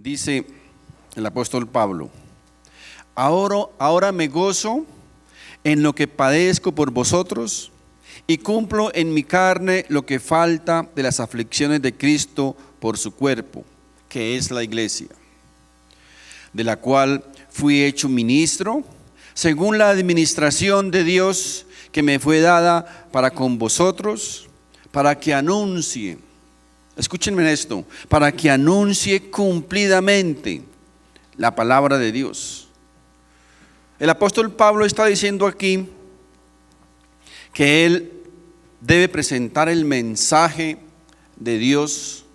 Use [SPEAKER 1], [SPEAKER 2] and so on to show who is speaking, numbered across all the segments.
[SPEAKER 1] Dice el apóstol Pablo: ahora me gozo en lo que padezco por vosotros y cumplo en mi carne lo que falta de las aflicciones de Cristo por su cuerpo, que es la iglesia, de la cual fui hecho ministro según la administración de Dios que me fue dada para con vosotros, para que anuncie, escúchenme esto, para que anuncie cumplidamente la palabra de Dios. El apóstol Pablo está diciendo aquí que él debe presentar el mensaje de Dios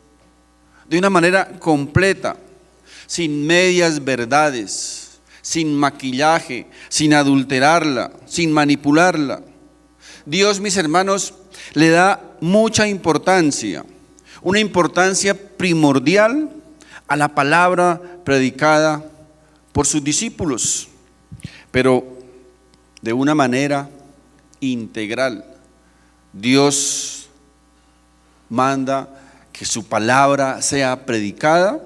[SPEAKER 1] de una manera completa, sin medias verdades, sin maquillaje, sin adulterarla, sin manipularla. Dios, mis hermanos, le da mucha importancia, una importancia primordial a la palabra predicada por sus discípulos, pero de una manera integral. Dios manda que su palabra sea predicada,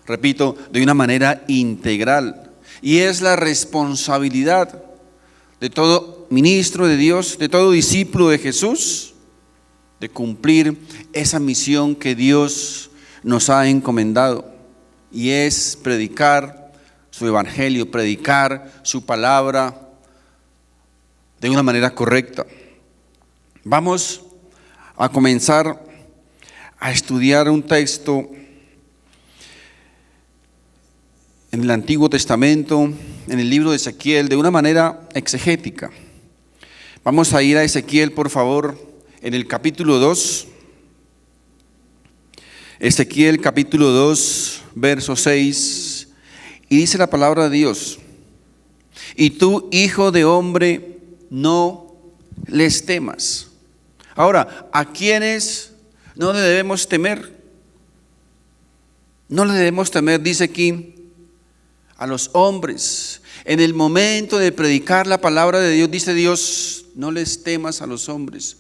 [SPEAKER 1] repito, de una manera integral. Y es la responsabilidad de todo ministro de Dios, de todo discípulo de Jesús, de cumplir esa misión que Dios nos ha encomendado, y es predicar su evangelio, predicar su palabra de una manera correcta. Vamos a comenzar a estudiar un texto en el Antiguo Testamento, en el libro de Ezequiel, de una manera exegética. Vamos a ir a Ezequiel, por favor, en el capítulo 2. Ezequiel capítulo 2, verso 6, y dice la palabra de Dios: y tú, hijo de hombre, no les temas. Ahora, ¿a quiénes no le debemos temer? No le debemos temer, dice aquí, a los hombres. En el momento de predicar la palabra de Dios, dice Dios: no les temas a los hombres,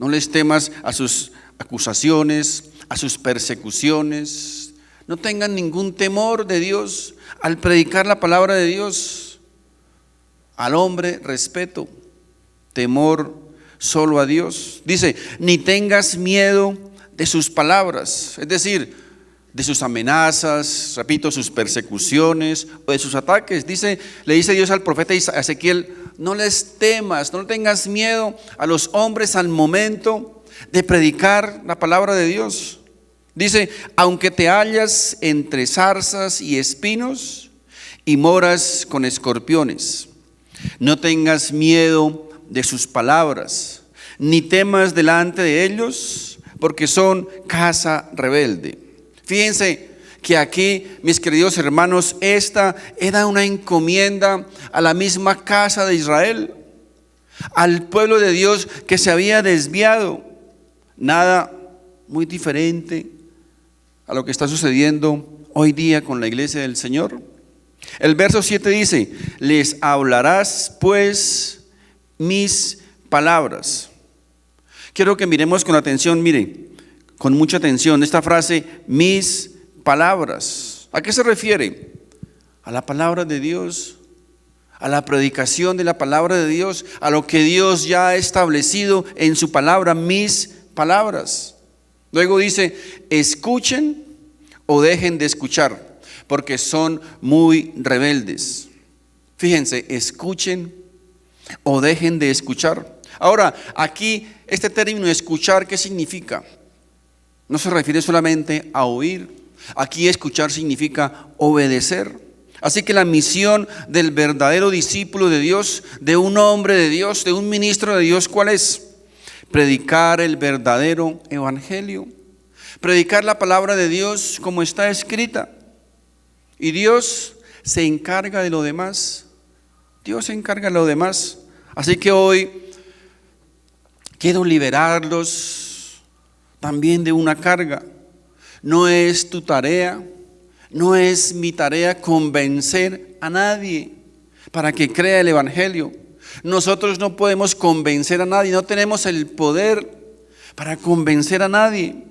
[SPEAKER 1] no les temas a sus acusaciones, a sus persecuciones. No tengan ningún temor de Dios al predicar la palabra de Dios. Al hombre respeto, temor solo a Dios. Dice: ni tengas miedo de sus palabras, es decir, de sus amenazas, repito, sus persecuciones o de sus ataques. Le dice Dios al profeta Ezequiel: no les temas, no tengas miedo a los hombres al momento de predicar la palabra de Dios. Dice: aunque te hallas entre zarzas y espinos y moras con escorpiones, no tengas miedo de sus palabras, ni temas delante de ellos, porque son casa rebelde. Fíjense que aquí, mis queridos hermanos, esta era una encomienda a la misma casa de Israel, al pueblo de Dios que se había desviado. Nada muy diferente a lo que está sucediendo hoy día con la iglesia del Señor. El verso 7 dice: les hablarás pues mis palabras. Quiero que miremos con atención, mire, con mucha atención esta frase: mis palabras. ¿A qué se refiere? A la palabra de Dios, a la predicación de la palabra de Dios, a lo que Dios ya ha establecido en su palabra, mis palabras. Luego dice: escuchen o dejen de escuchar, porque son muy rebeldes. Fíjense, escuchen o dejen de escuchar. Ahora, aquí este término escuchar, ¿qué significa? No se refiere solamente a oír. Aquí escuchar significa obedecer. Así que la misión del verdadero discípulo de Dios, de un hombre de Dios, de un ministro de Dios, ¿cuál es? Predicar el verdadero evangelio, predicar la palabra de Dios como está escrita. Y Dios se encarga de lo demás. Dios se encarga de lo demás. Así que hoy quiero liberarlos también de una carga. No es tu tarea, no es mi tarea convencer a nadie para que crea el evangelio. Nosotros no podemos convencer a nadie, no tenemos el poder para convencer a nadie.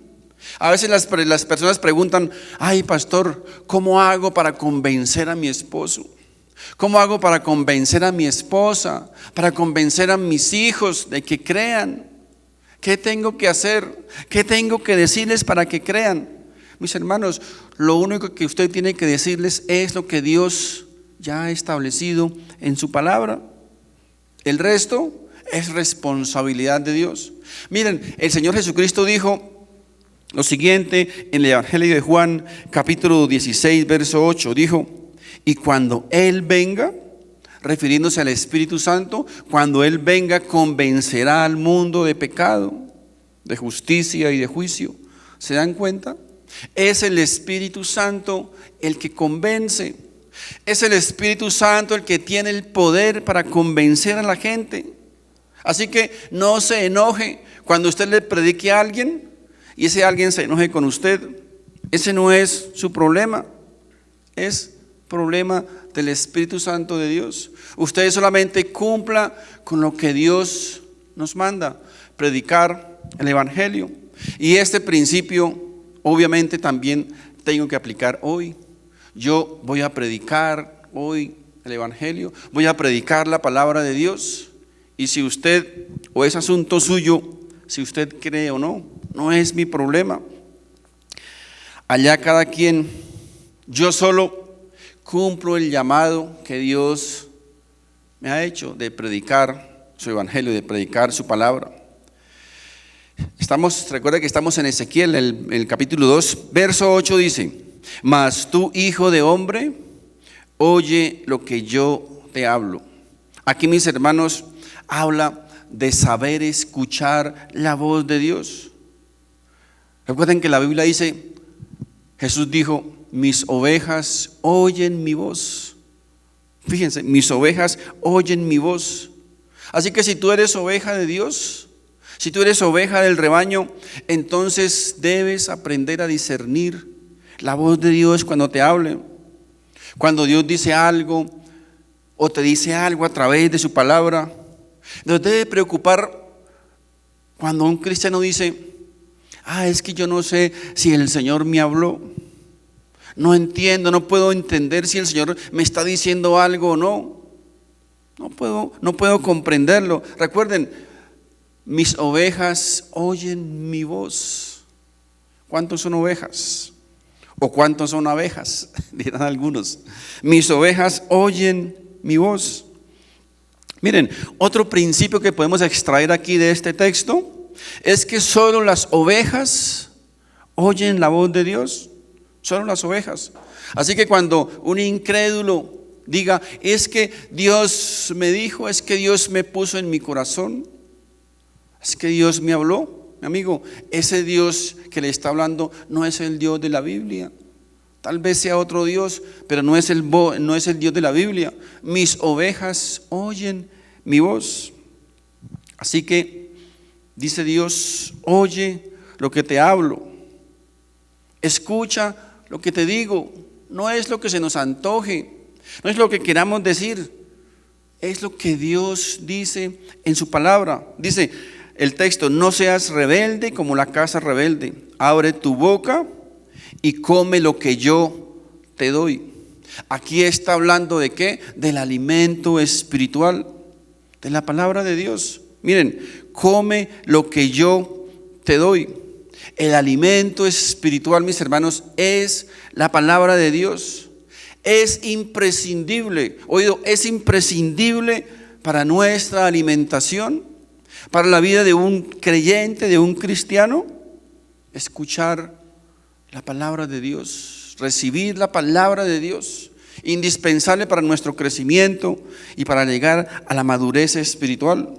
[SPEAKER 1] A veces las personas preguntan, ay pastor, ¿cómo hago para convencer a mi esposo? ¿Cómo hago para convencer a mi esposa? Para convencer a mis hijos de que crean. ¿Qué tengo que hacer? ¿Qué tengo que decirles para que crean? Mis hermanos, lo único que usted tiene que decirles es lo que Dios ya ha establecido en su palabra. El resto es responsabilidad de Dios. Miren, el Señor Jesucristo dijo lo siguiente en el Evangelio de Juan, capítulo 16, verso 8. Dijo, y cuando Él venga, refiriéndose al Espíritu Santo, cuando Él venga convencerá al mundo de pecado, de justicia y de juicio. ¿Se dan cuenta? Es el Espíritu Santo el que convence. Es el Espíritu Santo el que tiene el poder para convencer a la gente. Así que no se enoje cuando usted le predique a alguien y ese alguien se enoje con usted. Ese no es su problema, es problema del Espíritu Santo de Dios. Usted solamente cumpla con lo que Dios nos manda, predicar el Evangelio. Y este principio obviamente también tengo que aplicar hoy. Yo voy a predicar hoy el Evangelio, voy a predicar la palabra de Dios. Y si usted, o es asunto suyo, si usted cree o no, no es mi problema. Allá cada quien, yo solo cumplo el llamado que Dios me ha hecho de predicar su evangelio, de predicar su palabra. Recuerda que estamos en Ezequiel, el capítulo 2, verso 8 dice, mas tú, hijo de hombre, oye lo que yo te hablo. Aquí, mis hermanos, habla de saber escuchar la voz de Dios. Recuerden que la Biblia dice, Jesús dijo, mis ovejas oyen mi voz. Fíjense, mis ovejas oyen mi voz. Así que si tú eres oveja de Dios, si tú eres oveja del rebaño, entonces debes aprender a discernir la voz de Dios cuando te hable. Cuando Dios dice algo o te dice algo a través de su palabra. Nos debe preocupar cuando un cristiano dice, es que yo no sé si el Señor me habló. No entiendo, no puedo entender si el Señor me está diciendo algo o no. No puedo comprenderlo. Recuerden, mis ovejas oyen mi voz. ¿Cuántos son ovejas? ¿O cuántos son abejas? Dirán algunos. Mis ovejas oyen mi voz. Miren, otro principio que podemos extraer aquí de este texto es que solo las ovejas oyen la voz de Dios. Solo las ovejas. Así que cuando un incrédulo diga, es que Dios me dijo, es que Dios me puso en mi corazón, es que Dios me habló, mi amigo, ese Dios que le está hablando no es el Dios de la Biblia. Tal vez sea otro Dios, pero no es el Dios de la Biblia. Mis ovejas oyen mi voz. Así que dice Dios, oye lo que te hablo, escucha lo que te digo. No es lo que se nos antoje, no es lo que queramos decir, es lo que Dios dice en su palabra. Dice el texto, no seas rebelde como la casa rebelde, abre tu boca y come lo que yo te doy. Aquí está hablando de ¿qué? Del alimento espiritual, de la palabra de Dios. Miren, come lo que yo te doy. El alimento espiritual, mis hermanos, es la palabra de Dios. Es imprescindible, es imprescindible para nuestra alimentación, para la vida de un creyente, de un cristiano, escuchar la palabra de Dios, recibir la palabra de Dios, indispensable para nuestro crecimiento y para llegar a la madurez espiritual.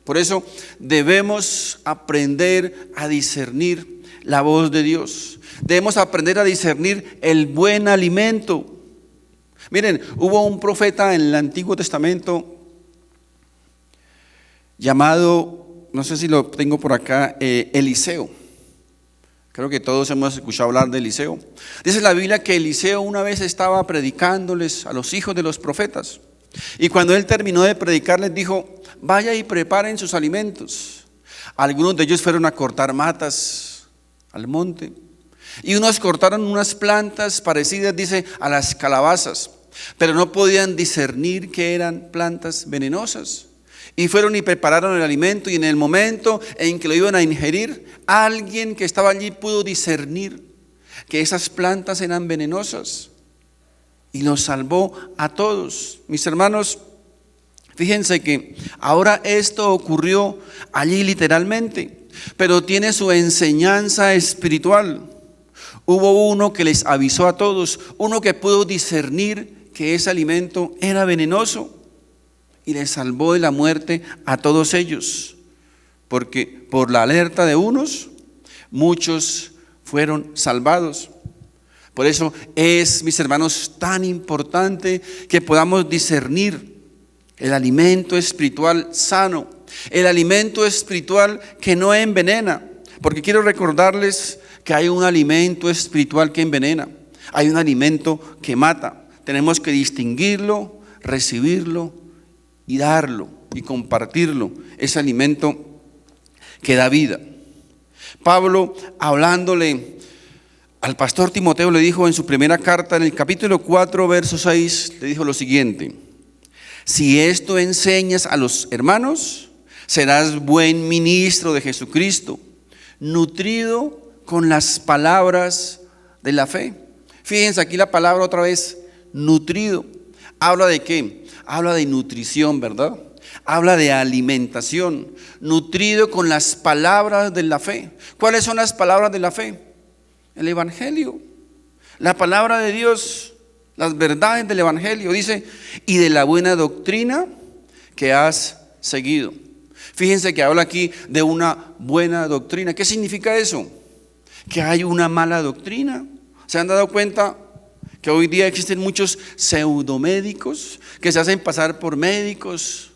[SPEAKER 1] Por eso debemos aprender a discernir la voz de Dios. Debemos aprender a discernir el buen alimento. Miren, hubo un profeta en el Antiguo Testamento llamado, no sé si lo tengo por acá, Eliseo. Creo que todos hemos escuchado hablar de Eliseo. Dice la Biblia que Eliseo una vez estaba predicándoles a los hijos de los profetas. Y cuando él terminó de predicar les dijo, vaya y preparen sus alimentos. Algunos de ellos fueron a cortar matas al monte. Y unos cortaron unas plantas parecidas, dice, a las calabazas, pero no podían discernir que eran plantas venenosas. Y fueron y prepararon el alimento, y en el momento en que lo iban a ingerir, alguien que estaba allí pudo discernir que esas plantas eran venenosas y los salvó a todos. Mis hermanos, fíjense que ahora esto ocurrió allí literalmente, pero tiene su enseñanza espiritual. Hubo uno que les avisó a todos, uno que pudo discernir que ese alimento era venenoso y les salvó de la muerte a todos ellos, porque por la alerta de unos, muchos fueron salvados. Por eso es, mis hermanos, tan importante que podamos discernir el alimento espiritual sano, el alimento espiritual que no envenena, porque quiero recordarles que hay un alimento espiritual que envenena, hay un alimento que mata. Tenemos que distinguirlo, recibirlo y darlo y compartirlo, ese alimento que da vida. Pablo, hablándole al pastor Timoteo, le dijo en su primera carta, en el capítulo 4, verso 6, le dijo lo siguiente: si esto enseñas a los hermanos, serás buen ministro de Jesucristo, nutrido con las palabras de la fe. Fíjense aquí la palabra otra vez, nutrido. ¿Habla de qué? Habla de nutrición, ¿verdad? Habla de alimentación, nutrido con las palabras de la fe. ¿Cuáles son las palabras de la fe? El Evangelio, la palabra de Dios, las verdades del Evangelio. Dice, y de la buena doctrina que has seguido. Fíjense que habla aquí de una buena doctrina. ¿Qué significa eso? Que hay una mala doctrina. ¿Se han dado cuenta que hoy día existen muchos pseudomédicos que se hacen pasar por médicos?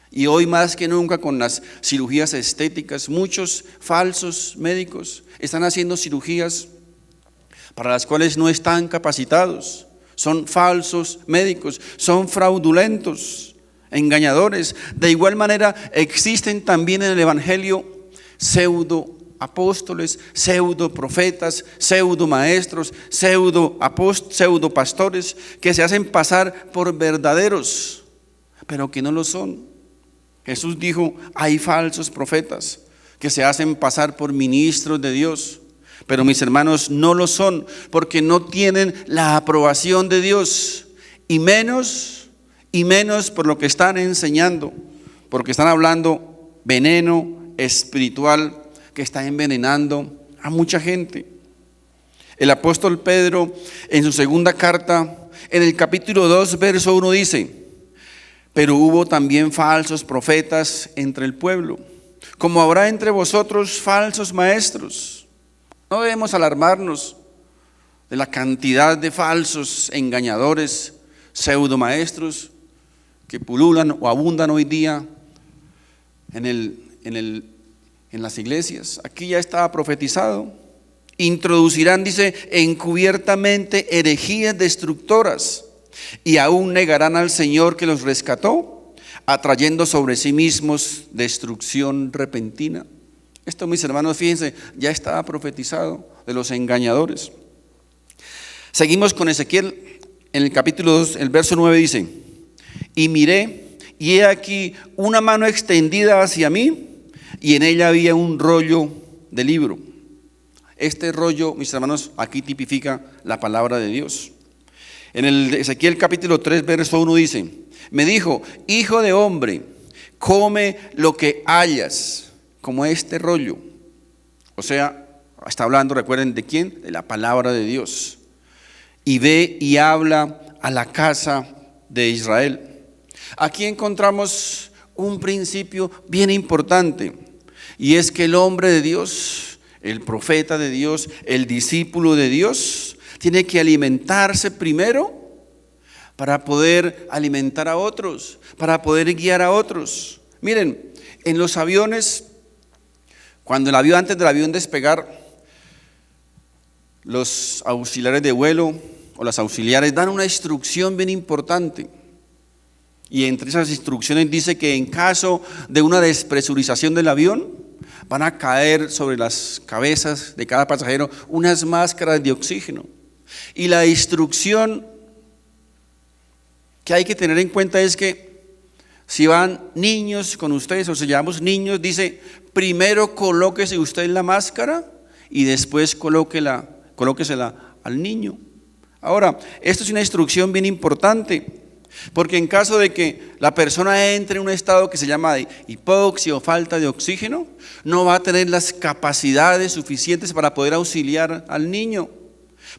[SPEAKER 1] Y hoy más que nunca con las cirugías estéticas, muchos falsos médicos están haciendo cirugías para las cuales no están capacitados. Son falsos médicos, son fraudulentos, engañadores. De igual manera existen también en el Evangelio pseudo apóstoles, pseudo profetas, pseudo maestros, pseudo pastores que se hacen pasar por verdaderos, pero que no lo son. Jesús dijo, hay falsos profetas que se hacen pasar por ministros de Dios, pero mis hermanos no lo son, porque no tienen la aprobación de Dios, y menos por lo que están enseñando, porque están hablando veneno espiritual que está envenenando a mucha gente. El apóstol Pedro en su segunda carta, en el capítulo 2, verso 1 dice, pero hubo también falsos profetas entre el pueblo, como habrá entre vosotros falsos maestros. No debemos alarmarnos de la cantidad de falsos engañadores, pseudomaestros que pululan o abundan hoy día en las iglesias. Aquí ya estaba profetizado. Introducirán, dice, encubiertamente herejías destructoras, y aún negarán al Señor que los rescató, atrayendo sobre sí mismos destrucción repentina. Esto, mis hermanos, fíjense, ya estaba profetizado de los engañadores. Seguimos con Ezequiel, en el capítulo 2, el verso 9 dice, y miré, y he aquí una mano extendida hacia mí, y en ella había un rollo de libro. Este rollo, mis hermanos, aquí tipifica la palabra de Dios. En el Ezequiel capítulo 3, verso 1 dice, me dijo, hijo de hombre, come lo que hayas, como este rollo. O sea, está hablando, recuerden, ¿de quién? De la palabra de Dios. Y ve y habla a la casa de Israel. Aquí encontramos un principio bien importante, y es que el hombre de Dios, el profeta de Dios, el discípulo de Dios, tiene que alimentarse primero para poder alimentar a otros, para poder guiar a otros. Miren, en los aviones, cuando antes del avión despegar, los auxiliares de vuelo o las auxiliares dan una instrucción bien importante. Y entre esas instrucciones dice que en caso de una despresurización del avión, van a caer sobre las cabezas de cada pasajero unas máscaras de oxígeno. Y la instrucción que hay que tener en cuenta es que si van niños con ustedes, o se llamamos niños, dice, primero colóquese usted la máscara y después colóquesela al niño. Ahora, esto es una instrucción bien importante, porque en caso de que la persona entre en un estado que se llama de hipoxia o falta de oxígeno, no va a tener las capacidades suficientes para poder auxiliar al niño,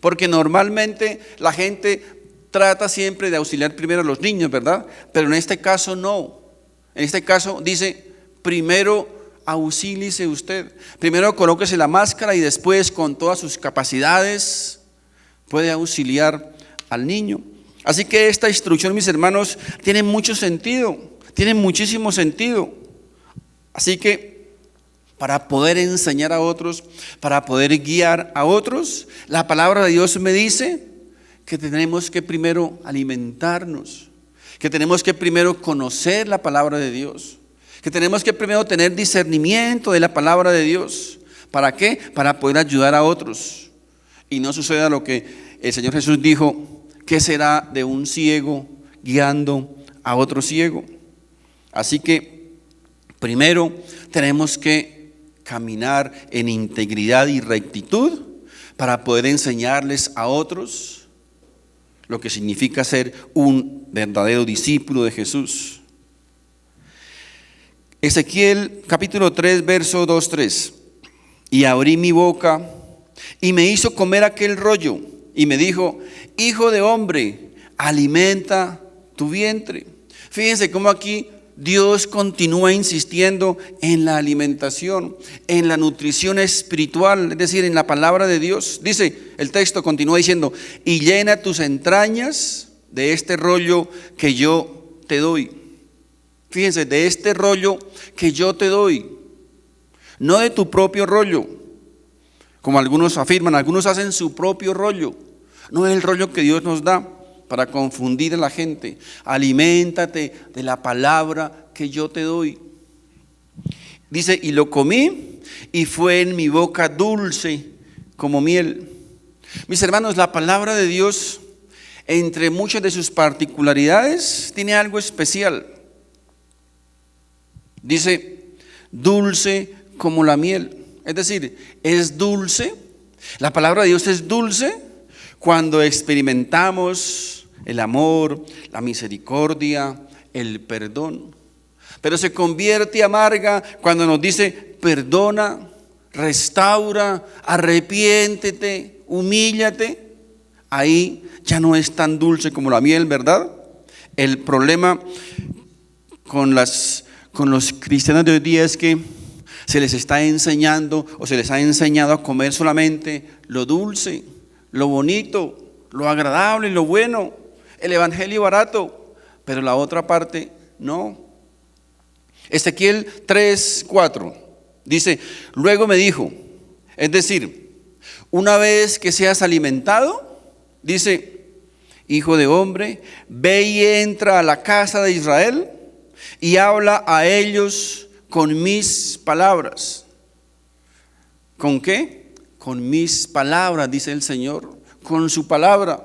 [SPEAKER 1] porque normalmente la gente trata siempre de auxiliar primero a los niños, ¿verdad? Pero en este caso no. En este caso dice, primero auxíliese usted, primero colóquese la máscara y después con todas sus capacidades puede auxiliar al niño. Así que esta instrucción, mis hermanos, tiene mucho sentido, tiene muchísimo sentido. Así que para poder enseñar a otros, para poder guiar a otros, la palabra de Dios me dice que tenemos que primero alimentarnos, que tenemos que primero conocer la palabra de Dios, que tenemos que primero tener discernimiento de la palabra de Dios. ¿Para qué? Para poder ayudar a otros. Y no suceda lo que el Señor Jesús dijo, ¿qué será de un ciego guiando a otro ciego? Así que primero tenemos que caminar en integridad y rectitud para poder enseñarles a otros lo que significa ser un verdadero discípulo de Jesús. Ezequiel capítulo 3, verso 2-3. Y abrí mi boca y me hizo comer aquel rollo y me dijo, hijo de hombre, alimenta tu vientre. Fíjense cómo aquí Dios continúa insistiendo en la alimentación, en la nutrición espiritual, es decir, en la palabra de Dios. Dice, el texto continúa diciendo, y llena tus entrañas de este rollo que yo te doy. Fíjense, de este rollo que yo te doy, no de tu propio rollo, como algunos afirman, algunos hacen su propio rollo, no es el rollo que Dios nos da para confundir a la gente. Aliméntate de la palabra que yo te doy. Dice, y lo comí y fue en mi boca dulce como miel. Mis hermanos, la palabra de Dios, entre muchas de sus particularidades, tiene algo especial. Dice, dulce como la miel. Es decir, es dulce. La palabra de Dios es dulce cuando experimentamos el amor, la misericordia, el perdón. Pero se convierte amarga cuando nos dice, perdona, restaura, arrepiéntete, humíllate. Ahí ya no es tan dulce como la miel, ¿verdad? El problema con los cristianos de hoy día es que se les está enseñando o se les ha enseñado a comer solamente lo dulce, lo bonito, lo agradable, lo bueno, el evangelio barato, pero la otra parte no. Ezequiel 3:4 dice, luego me dijo, es decir, una vez que seas alimentado, dice, hijo de hombre, ve y entra a la casa de Israel y habla a ellos con mis palabras. ¿Con qué? Con mis palabras, dice el Señor, con su palabra.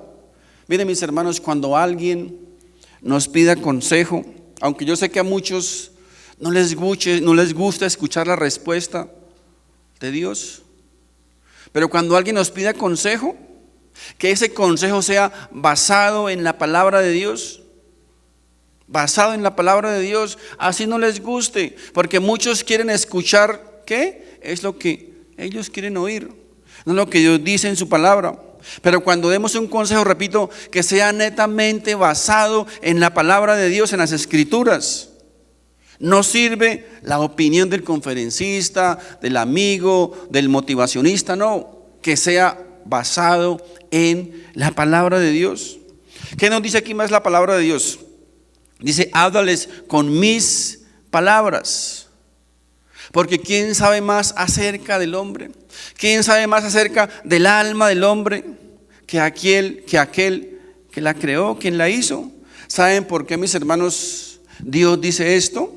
[SPEAKER 1] Miren, mis hermanos, cuando alguien nos pida consejo, aunque yo sé que a muchos no les gusta escuchar la respuesta de Dios, pero cuando alguien nos pida consejo, que ese consejo sea basado en la palabra de Dios, basado en la palabra de Dios, así no les guste, porque muchos quieren escuchar, ¿qué? Es lo que ellos quieren oír, no lo que Dios dice en su palabra. Pero cuando demos un consejo, repito, que sea netamente basado en la palabra de Dios, en las Escrituras. No sirve la opinión del conferencista, del amigo, del motivacionista, no, que sea basado en la palabra de Dios. ¿Qué nos dice aquí más la palabra de Dios? Dice, háblales con mis palabras. Porque ¿quién sabe más acerca del hombre? ¿Quién sabe más acerca del alma del hombre que aquel que la creó, quien la hizo? ¿Saben por qué, mis hermanos, Dios dice esto?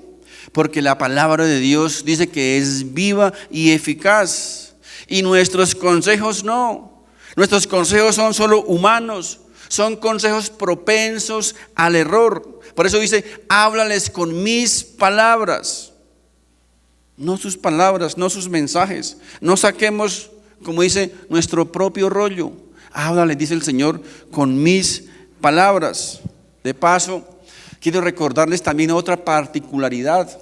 [SPEAKER 1] porque la palabra de Dios dice que es viva y eficaz. Y nuestros consejos no. Nuestros consejos son solo humanos, son consejos propensos al error. Por eso dice, háblales con mis palabras. No sus palabras, no sus mensajes. No saquemos, como dice, nuestro propio rollo. Háblales, dice el Señor, con mis palabras. De paso, quiero recordarles también otra particularidad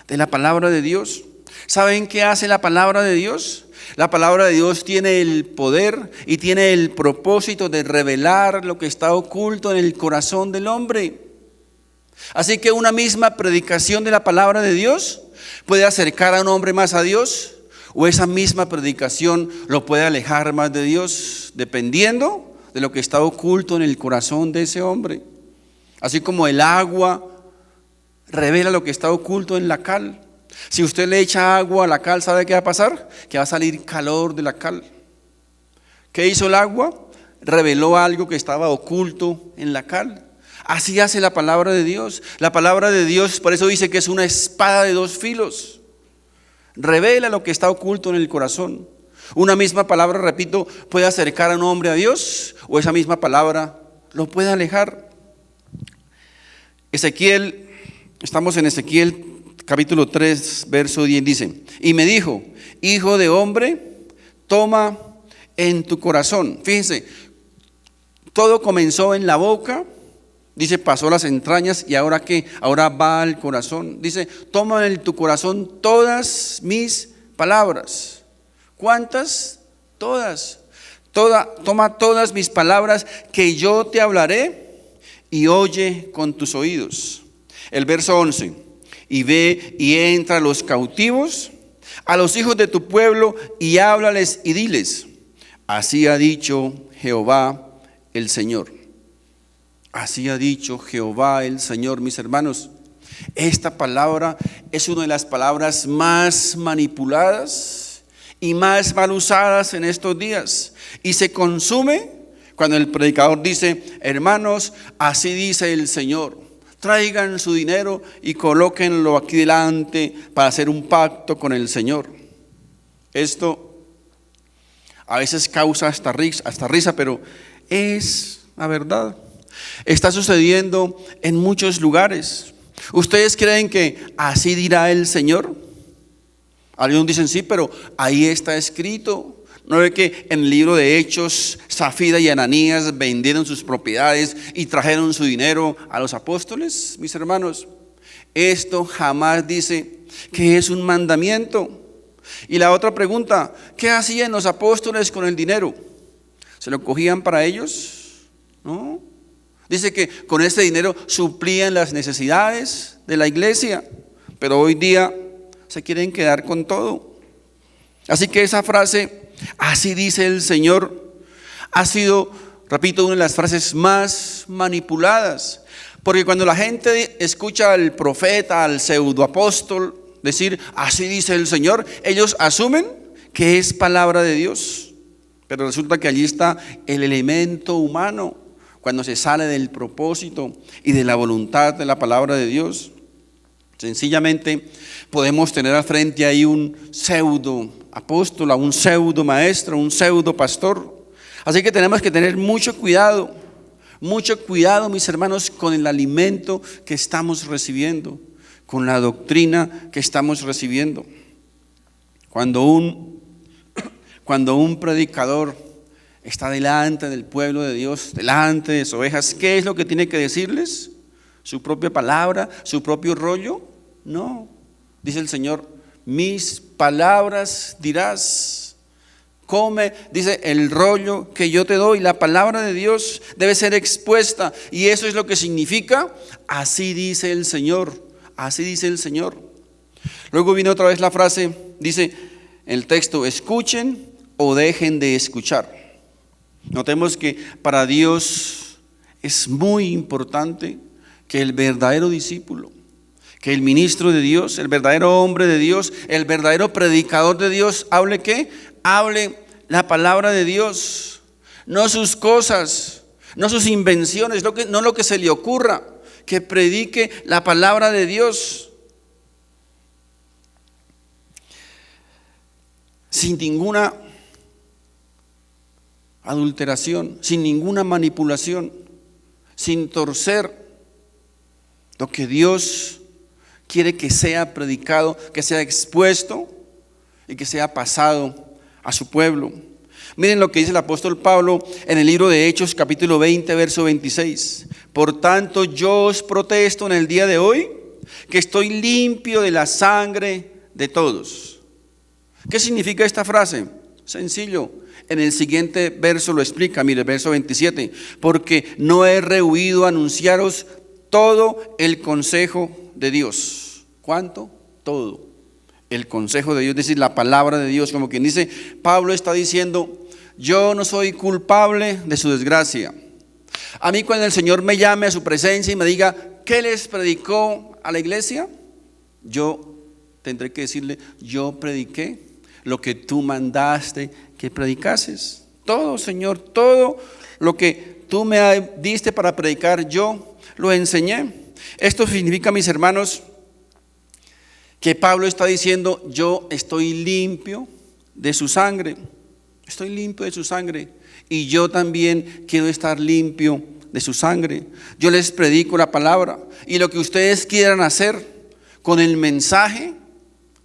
[SPEAKER 1] de la palabra de Dios. ¿Saben qué hace la palabra de Dios? La palabra de Dios tiene el poder y tiene el propósito de revelar lo que está oculto en el corazón del hombre. Así que una misma predicación de la palabra de Dios puede acercar a un hombre más a Dios, o esa misma predicación lo puede alejar más de Dios, dependiendo de lo que está oculto en el corazón de ese hombre. Así como el agua revela lo que está oculto en la cal. Si usted le echa agua a la cal, ¿sabe qué va a pasar? Que va a salir calor de la cal. ¿Qué hizo el agua? Reveló algo que estaba oculto en la cal. Así hace la palabra de Dios. La palabra de Dios, por eso dice que es una espada de dos filos. Revela lo que está oculto en el corazón. Una misma palabra, repito, puede acercar a un hombre a Dios, o esa misma palabra lo puede alejar. Ezequiel, estamos en Ezequiel capítulo 3, verso 10, dice: y me dijo, hijo de hombre, toma en tu corazón. Fíjense, todo comenzó en la boca. Dice, pasó las entrañas, y ahora ¿qué? Ahora va al corazón. Dice, toma en tu corazón todas mis palabras. ¿Cuántas? Todas. Toma todas mis palabras que yo te hablaré y oye con tus oídos. El verso 11, y ve y entra a los cautivos, a los hijos de tu pueblo, y háblales y diles, así ha dicho Jehová el Señor. Así ha dicho Jehová el Señor, mis hermanos. Esta palabra es una de las palabras más manipuladas y más mal usadas en estos días. Y se consume cuando el predicador dice, hermanos, así dice el Señor. Traigan su dinero y colóquenlo aquí delante para hacer un pacto con el Señor. Esto a veces causa hasta risa, pero es la verdad. Está sucediendo en muchos lugares. ¿Ustedes creen que así dirá el Señor? Algunos dicen sí, pero ahí está escrito. ¿No ve que en el libro de Hechos, Safira y Ananías vendieron sus propiedades y trajeron su dinero a los apóstoles? Mis hermanos, esto jamás dice que es un mandamiento. Y la otra pregunta, ¿qué hacían los apóstoles con el dinero? ¿Se lo cogían para ellos? ¿No? Dice que con ese dinero suplían las necesidades de la iglesia, pero hoy día se quieren quedar con todo. Así que esa frase, así dice el Señor, ha sido, repito, una de las frases más manipuladas. Porque cuando la gente escucha al profeta, al pseudoapóstol decir, así dice el Señor, ellos asumen que es palabra de Dios. Pero resulta que allí está el elemento humano. Cuando se sale del propósito y de la voluntad de la palabra de Dios, sencillamente podemos tener al frente ahí un pseudo apóstol, un pseudo maestro, un pseudo pastor. Así que tenemos que tener mucho cuidado, mis hermanos, con el alimento que estamos recibiendo, con la doctrina que estamos recibiendo. Cuando un predicador está delante del pueblo de Dios, delante de sus ovejas, ¿qué es lo que tiene que decirles? ¿Su propia palabra? ¿Su propio rollo? No, dice el Señor, mis palabras dirás. Come, dice, el rollo que yo te doy. La palabra de Dios debe ser expuesta, y eso es lo que significa, así dice el Señor, así dice el Señor. Luego viene otra vez la frase, dice el texto, escuchen o dejen de escuchar. Notemos que para Dios es muy importante que el verdadero discípulo, que el ministro de Dios, el verdadero hombre de Dios, el verdadero predicador de Dios, hable ¿qué? Hable la palabra de Dios, no sus cosas, no sus invenciones, no lo que se le ocurra, que predique la palabra de Dios. sin ninguna adulteración, sin ninguna manipulación, sin torcer lo que Dios quiere que sea predicado, que sea expuesto y que sea pasado a su pueblo. Miren lo que dice el apóstol Pablo en el libro de Hechos, capítulo 20, verso 26. Por tanto, yo os protesto en el día de hoy que estoy limpio de la sangre de todos. ¿Qué significa esta frase? Sencillo. En el siguiente verso lo explica, mire, verso 27. Porque no he rehuido anunciaros todo el consejo de Dios. ¿Cuánto? Todo. El consejo de Dios, es decir, la palabra de Dios, como quien dice, Pablo está diciendo, yo no soy culpable de su desgracia. A mí cuando el Señor me llame a su presencia y me diga, ¿qué les predicó a la iglesia? Yo tendré que decirle, yo prediqué lo que tú mandaste que predicases. Todo, Señor, todo lo que tú me diste para predicar, yo lo enseñé. Esto significa, mis hermanos, que Pablo está diciendo, yo estoy limpio de su sangre. Estoy limpio de su sangre. Y yo también quiero estar limpio de su sangre. Yo les predico la palabra. Y lo que ustedes quieran hacer con el mensaje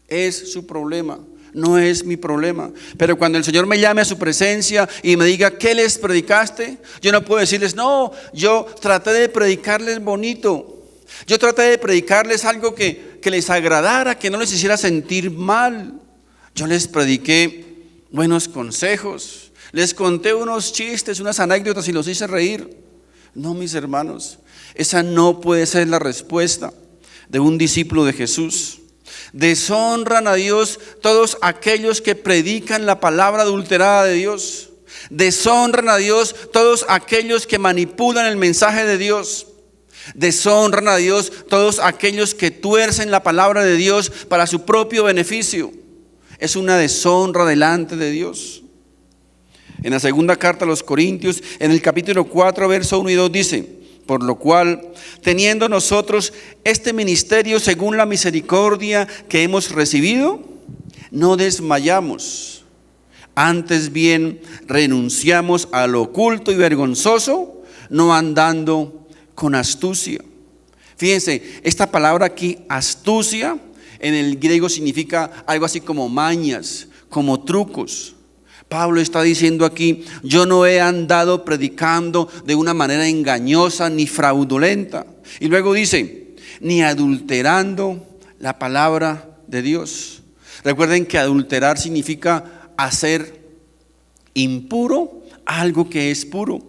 [SPEAKER 1] es su problema. No es mi problema. Pero cuando el Señor me llame a su presencia y me diga, ¿qué les predicaste? Yo no puedo decirles, no, yo traté de predicarles bonito. Yo traté de predicarles algo que les agradara, que no les hiciera sentir mal. Yo les prediqué buenos consejos. Les conté unos chistes, unas anécdotas y los hice reír. No, mis hermanos, esa no puede ser la respuesta de un discípulo de Jesús. Deshonran a Dios todos aquellos que predican la palabra adulterada de Dios. Deshonran a Dios todos aquellos que manipulan el mensaje de Dios. Deshonran a Dios todos aquellos que tuercen la palabra de Dios para su propio beneficio. Es una deshonra delante de Dios. En la segunda carta a los Corintios, en el capítulo 4, verso 1 y 2 dice, por lo cual, teniendo nosotros este ministerio según la misericordia que hemos recibido, no desmayamos. Antes bien, renunciamos a lo oculto y vergonzoso, no andando con astucia. Fíjense, esta palabra aquí, astucia, en el griego significa algo así como mañas, como trucos. Pablo está diciendo aquí, yo no he andado predicando de una manera engañosa ni fraudulenta. Y luego dice, ni adulterando la palabra de Dios. Recuerden que adulterar significa hacer impuro algo que es puro.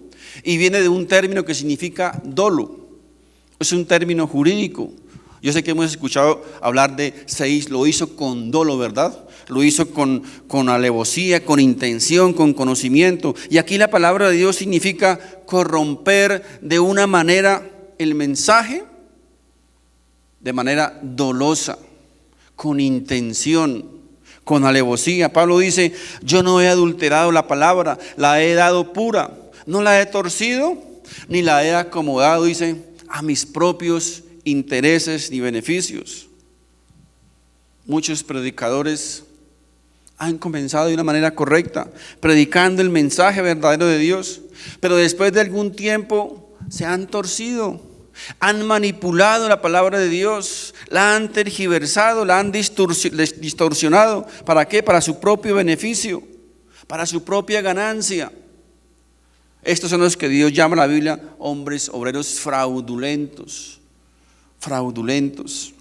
[SPEAKER 1] Y viene de un término que significa dolo. Es un término jurídico. Yo sé que hemos escuchado hablar de lo hizo con dolo, ¿verdad? Lo hizo con alevosía, con intención, con conocimiento. Y aquí la palabra de Dios significa corromper de una manera el mensaje, de manera dolosa, con intención, con alevosía. Pablo dice, yo no he adulterado la palabra, la he dado pura. No la he torcido, ni la he acomodado, dice, a mis propios intereses ni beneficios. Muchos predicadores han comenzado de una manera correcta, predicando el mensaje verdadero de Dios, pero después de algún tiempo se han torcido, han manipulado la palabra de Dios, la han tergiversado, la han distorsionado. ¿Para qué? Para su propio beneficio, para su propia ganancia. Estos son los que Dios llama en la Biblia hombres obreros fraudulentos. Fraudulentos.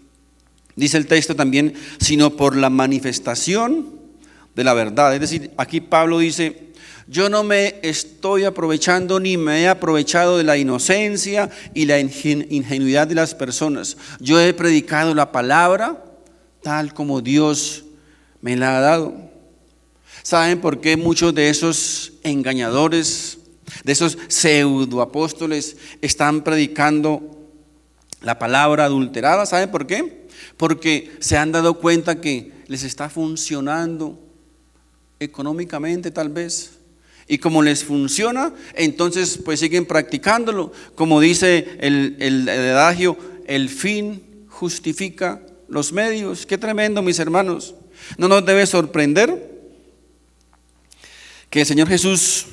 [SPEAKER 1] Dice el texto también, sino por la manifestación de la verdad. Es decir, aquí Pablo dice, yo no me estoy aprovechando ni me he aprovechado de la inocencia y la ingenuidad de las personas. Yo he predicado la palabra tal como Dios me la ha dado. ¿Saben por qué muchos de esos engañadores, de esos pseudoapóstoles están predicando la palabra adulterada? ¿Saben por qué? Porque se han dado cuenta que les está funcionando económicamente tal vez. Y como les funciona, entonces pues siguen practicándolo. Como dice el adagio, el fin justifica los medios. Qué tremendo, mis hermanos. No nos debe sorprender que el Señor Jesús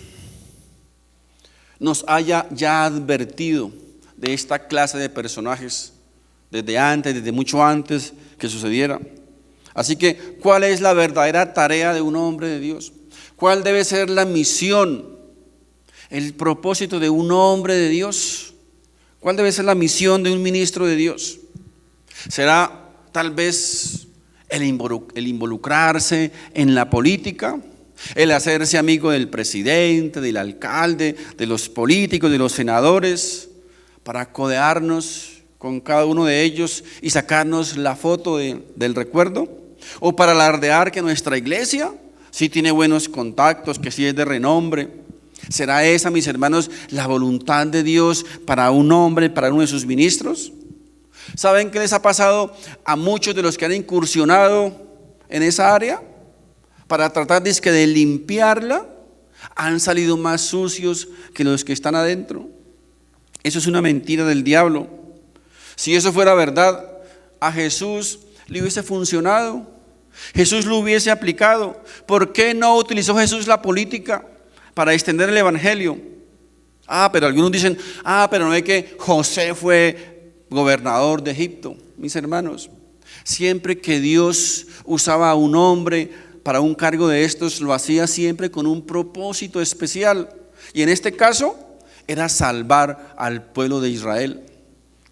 [SPEAKER 1] nos haya ya advertido de esta clase de personajes desde mucho antes que sucediera. Así que, ¿cuál es la verdadera tarea de un hombre de Dios? ¿Cuál debe ser la misión, el propósito de un hombre de Dios? ¿Cuál debe ser la misión de un ministro de Dios? ¿Será tal vez el involucrarse en la política? ¿El hacerse amigo del presidente, del alcalde, de los políticos, de los senadores, para codearnos con cada uno de ellos y sacarnos la foto del recuerdo? ¿O para alardear que nuestra iglesia sí tiene buenos contactos, que sí es de renombre? ¿Será esa, mis hermanos, la voluntad de Dios para un hombre, para uno de sus ministros? ¿Saben qué les ha pasado a muchos de los que han incursionado en esa área? Para tratar de limpiarla, han salido más sucios que los que están adentro. Eso es una mentira del diablo. Si eso fuera verdad, a Jesús le hubiese funcionado. Jesús lo hubiese aplicado. ¿Por qué no utilizó Jesús la política para extender el evangelio? Pero algunos dicen, pero no es que José fue gobernador de Egipto. Mis hermanos, siempre que Dios usaba a un hombre para un cargo de estos, lo hacía siempre con un propósito especial. Y en este caso, era salvar al pueblo de Israel.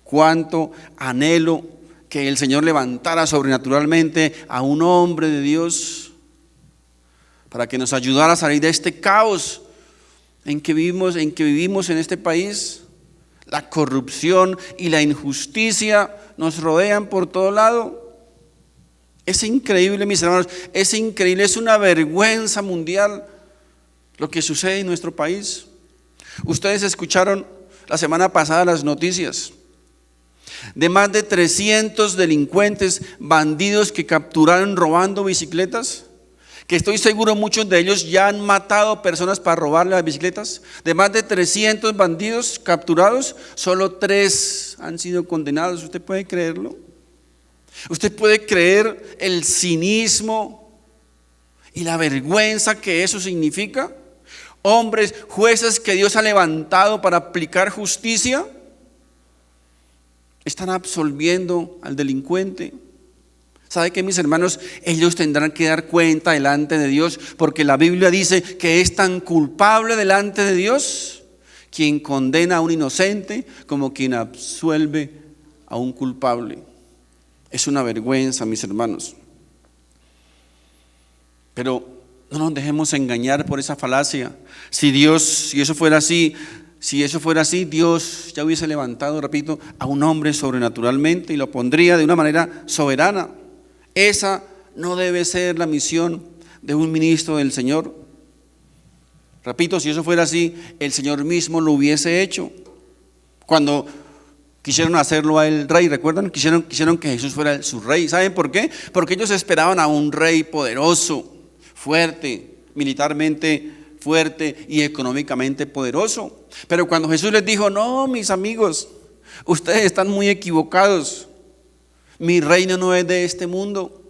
[SPEAKER 1] Cuánto anhelo que el Señor levantara sobrenaturalmente a un hombre de Dios para que nos ayudara a salir de este caos en que vivimos en este país. La corrupción y la injusticia nos rodean por todo lado. Es increíble, mis hermanos, es increíble, es una vergüenza mundial lo que sucede en nuestro país. Ustedes escucharon la semana pasada las noticias de más de 300 delincuentes, bandidos que capturaron robando bicicletas, que estoy seguro muchos de ellos ya han matado personas para robarle las bicicletas. De más de 300 bandidos capturados, solo 3 han sido condenados. ¿Usted puede creerlo? ¿Usted puede creer el cinismo y la vergüenza que eso significa? Hombres, jueces que Dios ha levantado para aplicar justicia, están absolviendo al delincuente. ¿Sabe qué, mis hermanos? Ellos tendrán que dar cuenta delante de Dios, porque la Biblia dice que es tan culpable delante de Dios quien condena a un inocente como quien absuelve a un culpable. Es una vergüenza, mis hermanos. Pero no nos dejemos engañar por esa falacia. Si eso fuera así, Dios ya hubiese levantado, repito, a un hombre sobrenaturalmente y lo pondría de una manera soberana. Esa no debe ser la misión de un ministro del Señor. Repito, si eso fuera así, el Señor mismo lo hubiese hecho. Cuando quisieron hacerlo a él rey, ¿recuerdan? Quisieron que Jesús fuera su rey. ¿Saben por qué? Porque ellos esperaban a un rey poderoso, fuerte, militarmente fuerte y económicamente poderoso. Pero cuando Jesús les dijo, no, mis amigos, ustedes están muy equivocados. Mi reino no es de este mundo.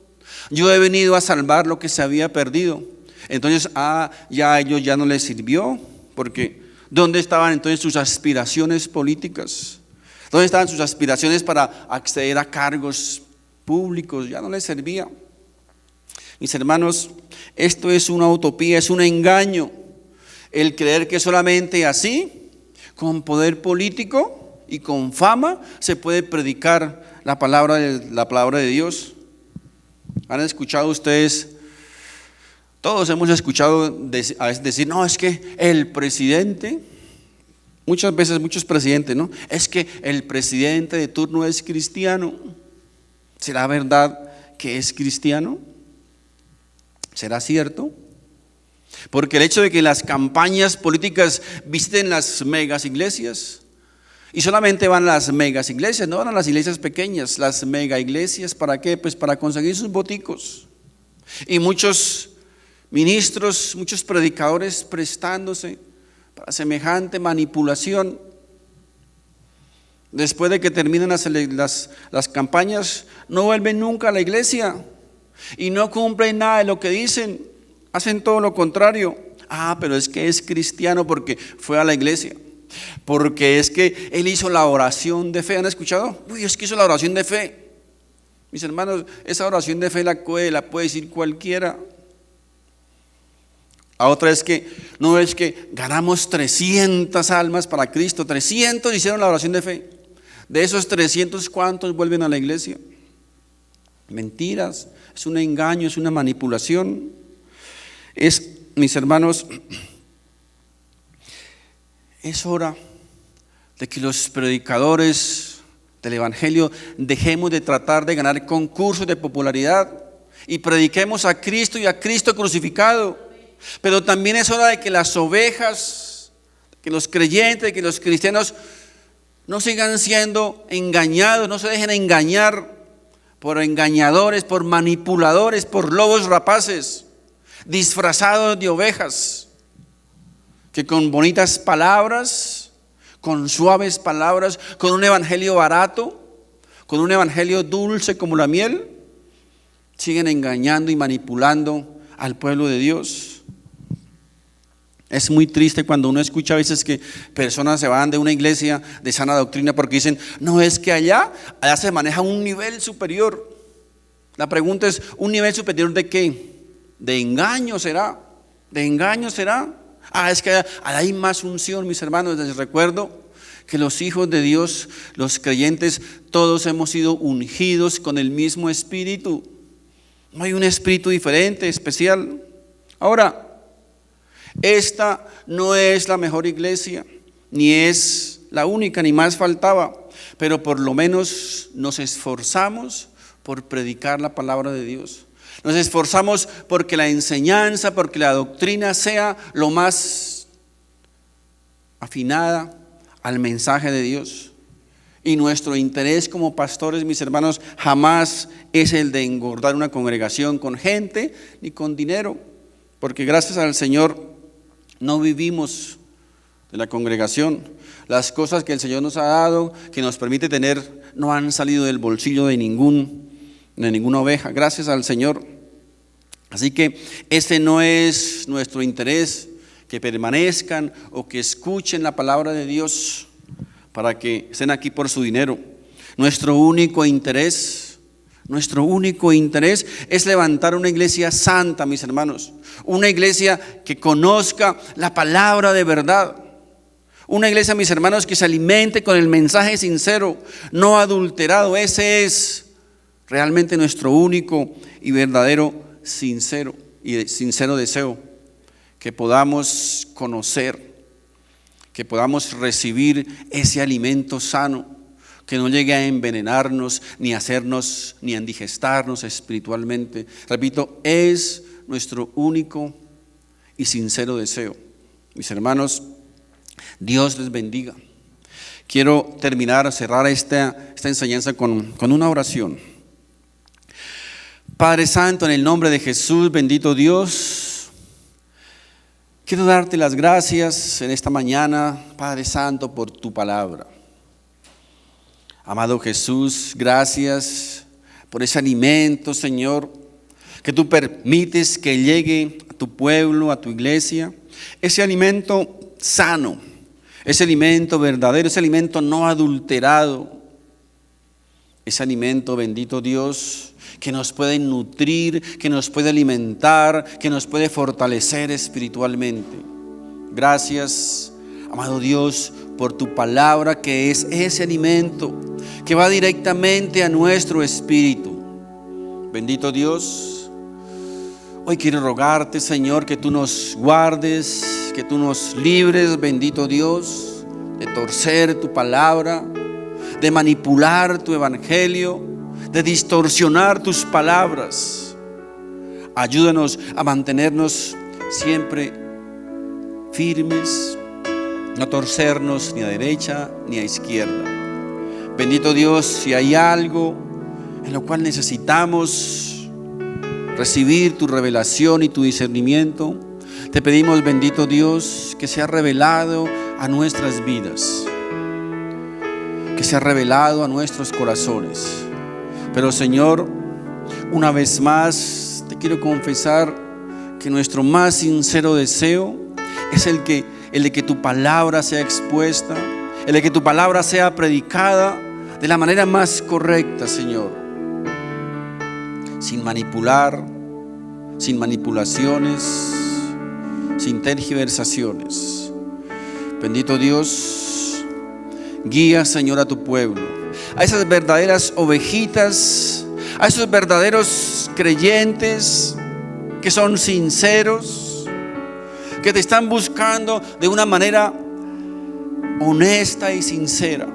[SPEAKER 1] Yo he venido a salvar lo que se había perdido. Entonces, ya a ellos ya no les sirvió, porque ¿dónde estaban entonces sus aspiraciones políticas? ¿Dónde estaban sus aspiraciones para acceder a cargos públicos? Ya no les servía. Mis hermanos, esto es una utopía, es un engaño. El creer que solamente así, con poder político y con fama, se puede predicar la palabra de Dios. ¿Han escuchado ustedes? Todos hemos escuchado a veces decir, no, es que el presidente, muchas veces muchos presidentes, ¿no? Es que el presidente de turno es cristiano. ¿Será verdad que es cristiano? ¿Será cierto? Porque el hecho de que las campañas políticas visiten las megas iglesias, y solamente van a las megas iglesias, no van a las iglesias pequeñas, las mega iglesias, ¿para qué? Pues para conseguir sus voticos. Y muchos ministros, muchos predicadores prestándose para semejante manipulación. Después de que terminan las campañas, no vuelven nunca a la iglesia y no cumplen nada de lo que dicen, hacen todo lo contrario, Pero es que es cristiano porque fue a la iglesia. Porque es que él hizo la oración de fe. ¿Han escuchado? Es que hizo la oración de fe. Mis hermanos, esa oración de fe la puede decir cualquiera. A otra es que, no es que ganamos 300 almas para Cristo. 300 hicieron la oración de fe. De esos 300, ¿cuántos vuelven a la iglesia? Mentiras, es un engaño, es una manipulación. Mis hermanos, es hora de que los predicadores del evangelio dejemos de tratar de ganar concursos de popularidad y prediquemos a Cristo y a Cristo crucificado. Pero también es hora de que las ovejas, que los creyentes, que los cristianos no sigan siendo engañados, no se dejen engañar por engañadores, por manipuladores, por lobos rapaces, disfrazados de ovejas, que con bonitas palabras, con suaves palabras, con un evangelio barato, con un evangelio dulce como la miel, siguen engañando y manipulando al pueblo de Dios. Es muy triste cuando uno escucha a veces que personas se van de una iglesia de sana doctrina porque dicen, no, es que allá se maneja un nivel superior. La pregunta es, ¿un nivel superior de qué? ¿De engaño será? ¿De engaño será? Es que allá hay más unción, mis hermanos. Les recuerdo que los hijos de Dios, los creyentes, todos hemos sido ungidos con el mismo espíritu. No hay un espíritu diferente, especial. Ahora, esta no es la mejor iglesia, ni es la única, ni más faltaba, pero por lo menos nos esforzamos por predicar la palabra de Dios. Nos esforzamos porque la enseñanza, porque la doctrina sea lo más afinada al mensaje de Dios. Y nuestro interés como pastores, mis hermanos, jamás es el de engordar una congregación con gente ni con dinero, porque gracias al Señor no vivimos de la congregación. Las cosas que el Señor nos ha dado, que nos permite tener, no han salido del bolsillo de ninguna oveja, gracias al Señor. Así que ese no es nuestro interés, que permanezcan o que escuchen la palabra de Dios para que estén aquí por su dinero. Nuestro único interés es levantar una iglesia santa, mis hermanos. Una iglesia que conozca la palabra de verdad. Una iglesia, mis hermanos, que se alimente con el mensaje sincero, no adulterado. Ese es realmente nuestro único y verdadero sincero deseo. Que podamos conocer, que podamos recibir ese alimento sano, que no llegue a envenenarnos, ni a hacernos, ni a indigestarnos espiritualmente. Repito, es nuestro único y sincero deseo. Mis hermanos, Dios les bendiga. Quiero cerrar esta enseñanza con una oración. Padre Santo, en el nombre de Jesús, bendito Dios, quiero darte las gracias en esta mañana, Padre Santo, por tu palabra. Amado Jesús, gracias por ese alimento, Señor, que tú permites que llegue a tu pueblo, a tu iglesia. Ese alimento sano, ese alimento verdadero, ese alimento no adulterado. Ese alimento, bendito Dios, que nos puede nutrir, que nos puede alimentar, que nos puede fortalecer espiritualmente. Gracias, amado Dios, por tu palabra, que es ese alimento que va directamente a nuestro espíritu. Bendito Dios, hoy quiero rogarte, Señor, que tú nos guardes, que tú nos libres, bendito Dios, de torcer tu palabra, de manipular tu evangelio, de distorsionar tus palabras. Ayúdanos a mantenernos siempre firmes, no torcernos ni a derecha ni a izquierda. Bendito Dios, si hay algo en lo cual necesitamos recibir tu revelación y tu discernimiento, te pedimos, bendito Dios, que sea revelado a nuestras vidas, que sea revelado a nuestros corazones. Pero Señor, una vez más te quiero confesar que nuestro más sincero deseo es el de que tu palabra sea expuesta, el de que tu palabra sea predicada de la manera más correcta, Señor, sin manipular, sin manipulaciones, sin tergiversaciones. Bendito Dios, guía, Señor, a tu pueblo, a esas verdaderas ovejitas, a esos verdaderos creyentes que son sinceros, que te están buscando de una manera honesta y sincera,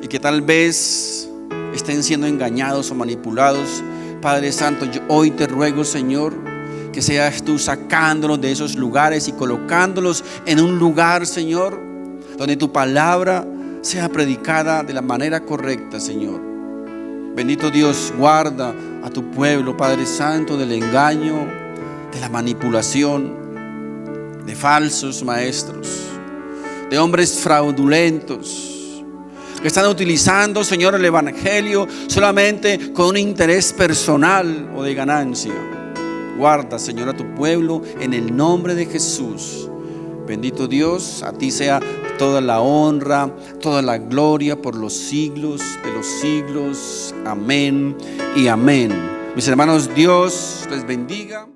[SPEAKER 1] y que tal vez estén siendo engañados o manipulados. Padre Santo, yo hoy te ruego, Señor, que seas tú sacándolos de esos lugares y colocándolos en un lugar, Señor, donde tu palabra sea predicada de la manera correcta, Señor. Bendito Dios, guarda a tu pueblo, Padre Santo, del engaño, de la manipulación, de falsos maestros, de hombres fraudulentos que están utilizando, Señor, el evangelio solamente con un interés personal o de ganancia. Guarda, Señor, a tu pueblo en el nombre de Jesús. Bendito Dios, a ti sea toda la honra, toda la gloria por los siglos de los siglos. Amén y amén. Mis hermanos, Dios les bendiga.